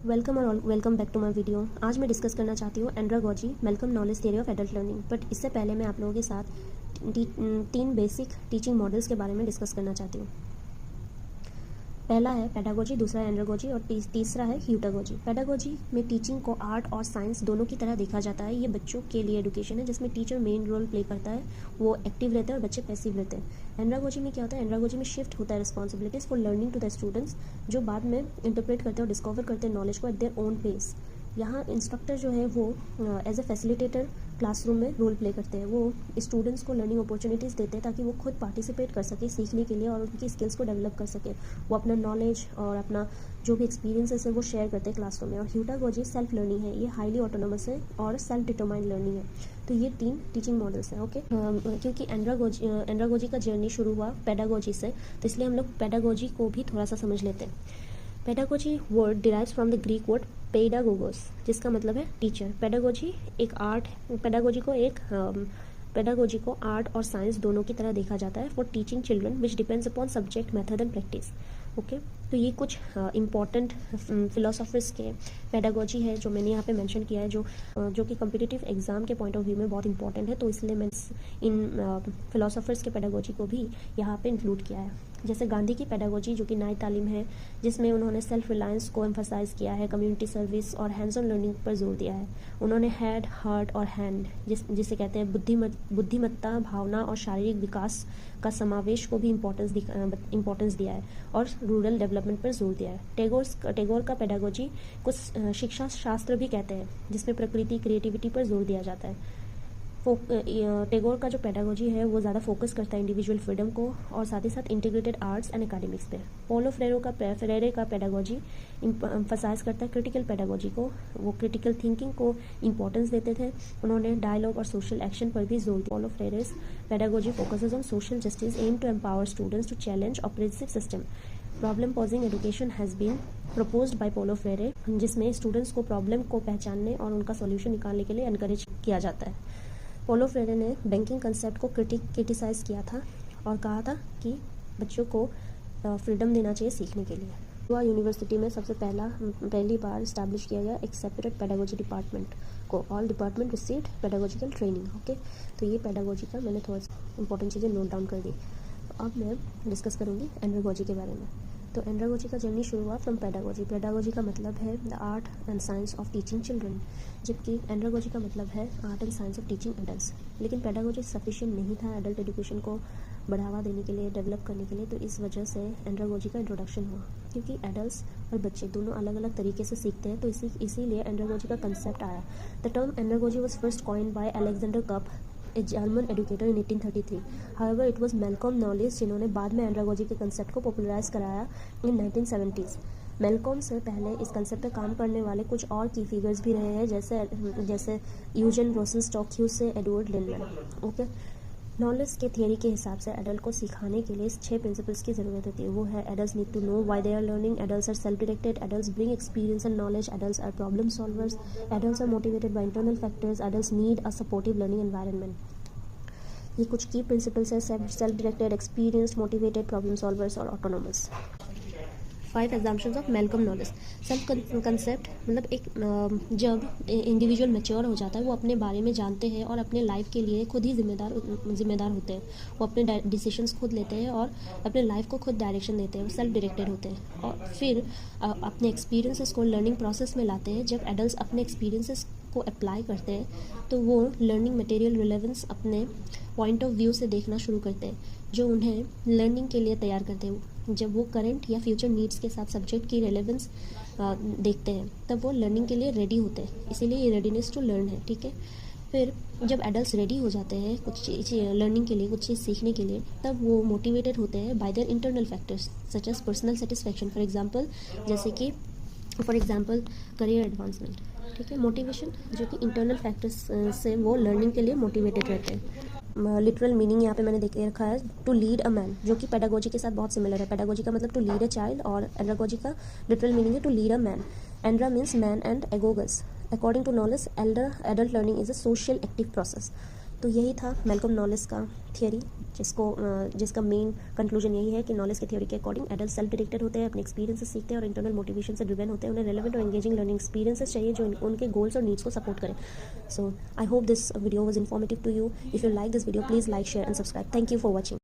Welcome और welcome back to my video. आज मैं डिस्कस करना चाहती हूँ andragogy Malcolm Knowles theory of adult learning. But इससे पहले मैं आप लोगों के साथ तीन बेसिक टीचिंग मॉडल्स के बारे में डिस्कस करना चाहती हूँ। पहला है पेडागोजी, दूसरा है एंड्रागोजी और तीसरा है ह्यूटागोजी। पेडागोजी में टीचिंग को आर्ट और साइंस दोनों की तरह देखा जाता है। ये बच्चों के लिए एजुकेशन है जिसमें टीचर मेन रोल प्ले करता है, वो एक्टिव रहते हैं और बच्चे पैसिव रहते हैं। एंड्रागोजी में क्या होता है, एंड्रागोजी में शिफ्ट होता है responsibilities for learning to the students, जो बाद में इंटरप्रेट करते हैं और डिस्कवर करते हैं नॉलेज को एट देयर ओन पेस। यहाँ इंस्ट्रक्टर जो है वो एज ए फैसिलिटेटर क्लासरूम में रोल प्ले करते हैं। वो स्टूडेंट्स को लर्निंग अपॉर्चुनिटीज़ देते हैं ताकि वो खुद पार्टिसिपेट कर सके सीखने के लिए और उनकी स्किल्स को डेवलप कर सके। वो अपना नॉलेज और अपना जो भी एक्सपीरियंसेस है वो शेयर करते हैं क्लासरूम में। और ह्यूटागोजी सेल्फ लर्निंग है, ये हाईली ऑटोनोमस है और सेल्फ डिटरमाइंड लर्निंग है। तो ये तीन टीचिंग मॉडल्स हैं। ओके, क्योंकि एंड्रागोजी का जर्नी शुरू हुआ पेडागोजी से, तो इसलिए हम लोग पेडागोजी को भी थोड़ा सा समझ लेते हैं। Pedagogy word derives from the Greek word paidagogos, जिसका मतलब है टीचर। पेडागोजी एक आर्ट, पेडागोजी को आर्ट और साइंस दोनों की तरह देखा जाता है for teaching children which depends upon subject, method and practice. Okay, तो ये कुछ इम्पॉर्टेंट फिलोसोफर्स के पेडागोजी है जो मैंने यहाँ पे मेंशन किया है, जो कि कम्पिटिटिव एग्जाम के पॉइंट ऑफ व्यू में बहुत इंपॉर्टेंट है। तो इसलिए मैं इन फिलोसोफर्स के पेडागोजी को भी यहाँ पे इंक्लूड किया है। जैसे गांधी की पेडागोजी जो कि नई तालीम है, जिसमें उन्होंने सेल्फ रिलायंस को एम्फसाइज किया है, कम्युनिटी सर्विस और हैंड्स ऑन लर्निंग पर जोर दिया है। उन्होंने हेड, हार्ट और हैंड जिसे कहते हैं बुद्धिमत्ता, भावना और शारीरिक विकास का समावेश को भी इम्पोर्टेंस दिया है और रूरल डेवलपमेंट पर जोर दिया है। टैगोर का पेडागोजी कुछ शिक्षा शास्त्र भी कहते हैं, जिसमें प्रकृति, क्रिएटिविटी पर जोर दिया जाता है। टैगोर का जो पेडागोजी है वो ज़्यादा फोकस करता है इंडिविजुअल फ्रीडम को और साथ ही साथ इंटीग्रेटेड आर्ट्स एंड एकेडमिक्स पे। पोलो फ्रेरे का पेडागोजी एम्फसाइज करता है क्रिटिकल पेडागोजी को, वो क्रिटिकल थिंकिंग को इंपॉर्टेंस देते थे। उन्होंने डायलॉग और सोशल एक्शन पर भी जोर दिया। Paulo Freire's pedagogy focuses on social justice, aim to empower students to challenge oppressive system. Problem posing education has been proposed by Paulo Freire, जिसमें स्टूडेंट्स को प्रॉब्लम को पहचानने और उनका सॉल्यूशन निकालने के लिए एनकरेज किया जाता है। पोलो फ्रेरे ने बैंकिंग कंसेप्ट को क्रिटिसाइज़ किया था और कहा था कि बच्चों को फ्रीडम देना चाहिए सीखने के लिए। गोवा यूनिवर्सिटी में सबसे पहली बार इस्टेब्लिश किया गया एक सेपरेट पेडागोजी डिपार्टमेंट को। All department received pedagogical training. Okay, तो ये पेडागोजी का मैंने थोड़ा सा इंपॉर्टेंट चीज़ें नोट डाउन कर दी। तो अब मैं डिस्कस करूँगी एंड्रागोजी के बारे में। तो एंड्रागोजी का जर्नी शुरू हुआ फ्रॉम पेडागोजी। पेडागोजी का मतलब है the art and science of teaching children, जबकि एंड्रागोजी का मतलब है art and science of teaching adults. लेकिन पेडागोजी सफिशिएंट नहीं था एडल्ट एजुकेशन को बढ़ावा देने के लिए, डेवलप करने के लिए। तो इस वजह से एंड्रागोजी का इंट्रोडक्शन हुआ, क्योंकि एडल्ट्स और बच्चे दोनों अलग अलग तरीके से सीखते हैं। तो इसीलिए एंड्रागोजी का कंसेप्ट आया। The term andragogy was first coined by Alexander cup, a German educator in 1833। However it was Malcolm knowledge जिन्होंने बाद में एंड्रागोजी के कंसेप्ट को पॉपुलराइज कराया इन 1970s। मेलकॉम से पहले इस कंसेप्ट पर काम करने वाले कुछ और की फिगर्स भी रहे हैं, जैसे यूजन रोसेनस्टॉक से एडवर्ड लिंडमैन। ओके, नॉलेज के थियरी के हिसाब से एडल्ट को सिखाने के लिए 6 प्रिंसिपल्स की ज़रूरत होती है। वो है adults need to know why they are learning, adults are self directed, adults bring experience and knowledge, adults are problem solvers, adults are motivated by internal factors, adults need a supportive learning environment. ये कुछ की principles है: self directed, experience, motivated, problem solvers और autonomous. 5 examples of Malcolm Knowles. Self concept मतलब एक जब individual mature हो जाता है, वो अपने बारे में जानते हैं और अपने लाइफ के लिए खुद ही जिम्मेदार होते हैं। वो अपने डिसीजंस खुद लेते हैं और अपने लाइफ को खुद डायरेक्शन देते हैं। वो सेल्फ डायरेक्टेड होते हैं और फिर अपने एक्सपीरियंसेस को लर्निंग प्रोसेस में लाते हैं। जब एडल्ट्स अपने एक्सपीरियंसेस को अप्लाई करते हैं तो वो लर्निंग मटेरियल रिलेवेंस अपने पॉइंट ऑफ व्यू से देखना शुरू करते हैं, जो उन्हें लर्निंग के लिए तैयार करते हैं। जब वो करंट या फ्यूचर नीड्स के साथ सब्जेक्ट की रिलेवेंस देखते हैं, तब वो लर्निंग के लिए रेडी होते हैं। इसीलिए ये रेडीनेस टू लर्न है। ठीक है, फिर जब एडल्ट्स रेडी हो जाते हैं कुछ चीज़ लर्निंग के लिए, कुछ चीज़ सीखने के लिए, तब वो मोटिवेटेड होते हैं by their internal factors such as personal satisfaction. For example career advancement. ठीक है, मोटिवेशन जो कि इंटरनल फैक्टर्स से वो लर्निंग के लिए मोटिवेटेड रहते हैं। लिटरल मीनिंग यहाँ पे मैंने देख रखा है टू लीड अ मैन, जो कि पेडागोजी के साथ बहुत सिमिलर है। पेडागोजी का मतलब टू लीड अ चाइल्ड और एंड्रागोजी का लिटरल मीनिंग है to lead a man. Andra means man and agogus. According to Knowles, adult learning is a social active process. तो यही था मैल्कम नॉलेज का थियरी, जिसका मेन कंक्लूजन यही है कि नॉलेज के थ्योरी के अकॉर्डिंग एडल्ट सेल्फ डायरेक्टेड होते हैं, अपने एक्सपीरियंसेस सीखते हैं और इंटरनल मोटिवेशन से ड्रिवन होते हैं। उन्हें रेलेवेंट और एंगेजिंग लर्निंग एक्सपीरियंसेस चाहिए जो उनके गोल्स और नीड्स को सपोर्ट करें। So I hope this video was informative to you. If you like this video, please like, share and subscribe. Thank you for watching.